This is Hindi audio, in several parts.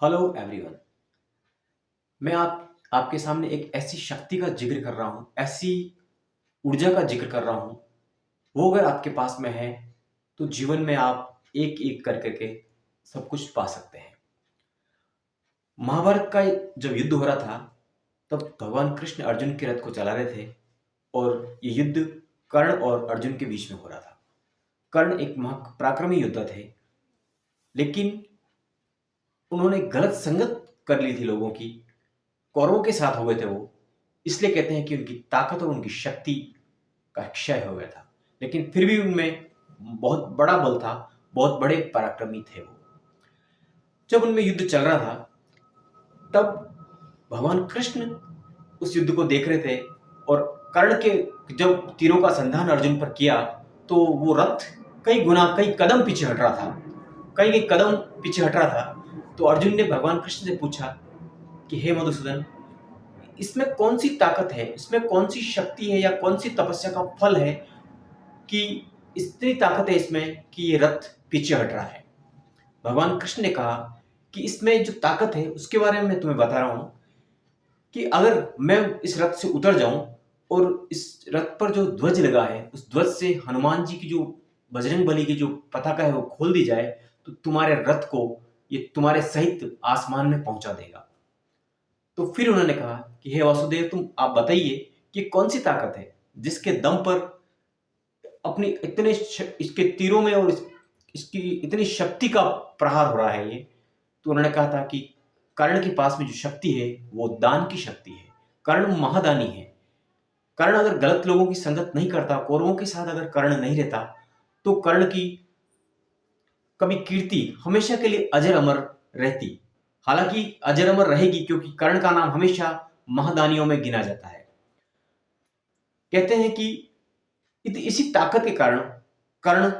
Hello everyone. मैं आपके सामने एक ऐसी शक्ति का जिक्र कर रहा हूँ, ऐसी ऊर्जा का जिक्र कर रहा हूँ। वो अगर आपके पास में है तो जीवन में आप एक एक कर करके सब कुछ पा सकते हैं। महाभारत का जब युद्ध हो रहा था तब भगवान कृष्ण अर्जुन के रथ को चला रहे थे और ये युद्ध कर्ण और अर्जुन के बीच में हो रहा था। कर्ण एक पराक्रमी योद्धा थे, लेकिन उन्होंने गलत संगत कर ली थी लोगों की। कौरवों के साथ हो गए थे वो, इसलिए कहते हैं कि उनकी ताकत और उनकी शक्ति का क्षय हो गया था। लेकिन फिर भी उनमें बहुत बड़ा बल था, बहुत बड़े पराक्रमी थे वो। जब उनमें युद्ध चल रहा था तब भगवान कृष्ण उस युद्ध को देख रहे थे और कर्ण के जब तीरों का संधान अर्जुन पर किया तो वो रथ कई गुना कई कदम पीछे हट रहा था, कई कई कदम पीछे हट रहा था। तो अर्जुन ने भगवान कृष्ण से पूछा कि हे मधुसूदन, इसमें कौन सी ताकत है, इसमें कौन सी शक्ति है या कौन सी तपस्या का फल है कि इतनी ताकत है इसमें कि ये रथ पीछे हट रहा है। भगवान कृष्ण ने कहा कि इसमें जो ताकत है उसके बारे में मैं तुम्हें बता रहा हूं कि अगर मैं इस रथ से उतर जाऊं और इस रथ पर जो ध्वज लगा है उस ध्वज से हनुमान जी की जो बजरंग बली की जो पताका है वो खोल दी जाए तो तुम्हारे रथ को ये तुम्हारे सहित आसमान में पहुंचा देगा। तो फिर उन्होंने कहा कि हे वासुदेव, तुम आप बताइए कि कौन सी ताकत है जिसके दम पर अपनी इसके तीरों में और इसकी इतनी शक्ति का प्रहार हो रहा है ये। तो उन्होंने कहा था कि कर्ण के पास में जो शक्ति है वो दान की शक्ति है। कर्ण महादानी है। कर्ण अगर गलत लोगों की संगत नहीं करता, कौरवों के साथ अगर कर्ण नहीं रहता तो कर्ण की कभी कीर्ति हमेशा के लिए अजर अमर रहती। हालांकि अजर अमर रहेगी क्योंकि कर्ण का नाम हमेशा महादानियों में गिना जाता है। कहते हैं कि इसी ताकत के कारण कर्ण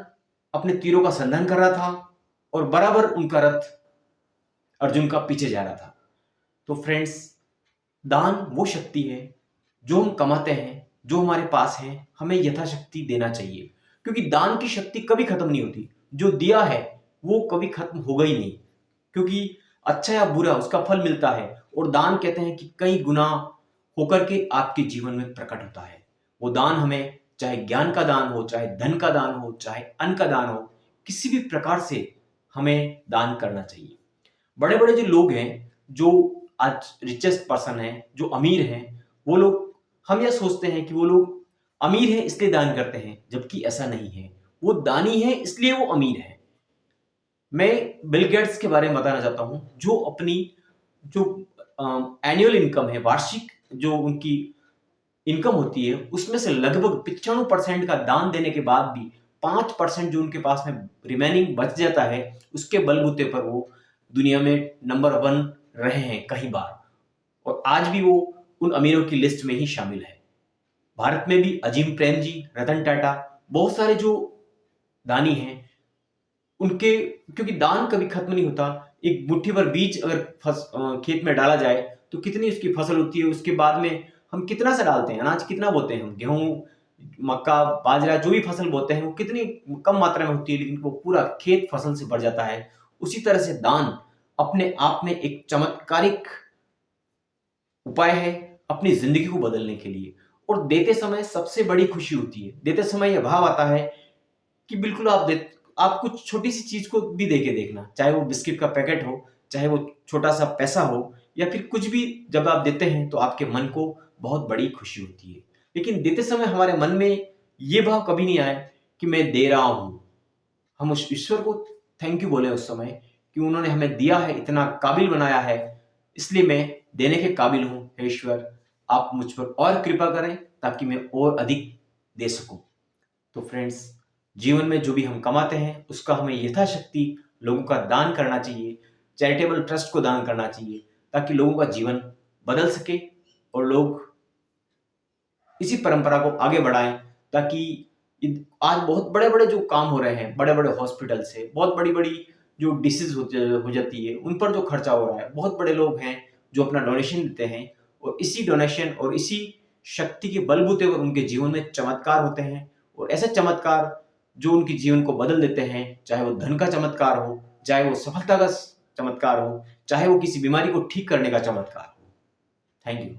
अपने तीरों का संधान कर रहा था और बराबर उनका रथ अर्जुन का पीछे जा रहा था। तो फ्रेंड्स, दान वो शक्ति है जो हम कमाते हैं, जो हमारे पास है, हमें यथाशक्ति देना चाहिए, क्योंकि दान की शक्ति कभी खत्म नहीं होती। जो दिया है वो कभी खत्म होगा ही नहीं, क्योंकि अच्छा या बुरा उसका फल मिलता है। और दान कहते हैं कि कई गुना होकर के आपके जीवन में प्रकट होता है। वो दान हमें, चाहे ज्ञान का दान हो, चाहे धन का दान हो, चाहे अन्न का दान हो, किसी भी प्रकार से हमें दान करना चाहिए। बड़े बड़े जो लोग हैं, जो आज रिचेस्ट पर्सन हैं, जो अमीर हैं, वो लोग, हम यह सोचते हैं कि वो लोग अमीर हैं इसलिए दान करते हैं, जबकि ऐसा नहीं है। वो दानी है इसलिए वो अमीर है। मैं बिल गेट्स के बारे में बताना चाहता हूं, जो अपनी जो एनुअल इनकम है, वार्षिक जो उनकी इनकम होती है, उसमें से लगभग 95% का दान देने के बाद भी 5% जो उनके पास में रिमेनिंग बच जाता है, उसके बलबूते पर वो दुनिया में नंबर 1 रहे हैं कई बार, और आज भी वो उन अमीरों की लिस्ट में ही शामिल है। भारत में भी अजीम प्रेम जी, रतन टाटा, बहुत सारे जो दानी हैं, उनके, क्योंकि दान कभी खत्म नहीं होता। एक मुट्ठी भर बीज अगर खेत में डाला जाए तो कितनी उसकी फसल होती है। उसके बाद में हम कितना सा डालते हैं, अनाज कितना बोते हैं हम, गेहूं, मक्का, बाजरा, जो भी फसल बोते हैं वो कितनी कम मात्रा में होती है, लेकिन वो पूरा खेत फसल से भर जाता है। उसी तरह से दान अपने आप में एक चमत्कारिक उपाय है अपनी जिंदगी को बदलने के लिए। और देते समय सबसे बड़ी खुशी होती है। देते समय यह भाव आता है कि बिल्कुल आप कुछ छोटी सी चीज को भी देके देखना, चाहे वो बिस्किट का पैकेट हो, चाहे वो छोटा सा पैसा हो, या फिर कुछ भी। जब आप देते हैं तो आपके मन को बहुत बड़ी खुशी होती है। लेकिन देते समय हमारे मन में ये भाव कभी नहीं आए कि मैं दे रहा हूं। हम उस ईश्वर को थैंक यू बोले उस समय कि उन्होंने हमें दिया है, इतना काबिल बनाया है, इसलिए मैं देने के काबिल हूं। हे ईश्वर, आप मुझ पर और कृपा करें ताकि मैं और अधिक दे सकूं। तो फ्रेंड्स, जीवन में जो भी हम कमाते हैं उसका हमें यथाशक्ति लोगों का दान करना चाहिए। चैरिटेबल ट्रस्ट को दान करना चाहिए ताकि लोगों का जीवन बदल सके और लोग इसी परंपरा को आगे बढ़ाएं, ताकि आज बहुत बड़े बड़े जो काम हो रहे हैं, बड़े बड़े हॉस्पिटल से बहुत बड़ी बड़ी जो डिसीज हो जाती है, उन पर जो खर्चा हो रहा है, बहुत बड़े लोग हैं जो अपना डोनेशन देते हैं, और इसी डोनेशन और इसी शक्ति के बलबूते पर उनके जीवन में चमत्कार होते हैं। और ऐसे चमत्कार जो उनके जीवन को बदल देते हैं, चाहे वो धन का चमत्कार हो, चाहे वो सफलता का चमत्कार हो, चाहे वो किसी बीमारी को ठीक करने का चमत्कार हो। Thank you.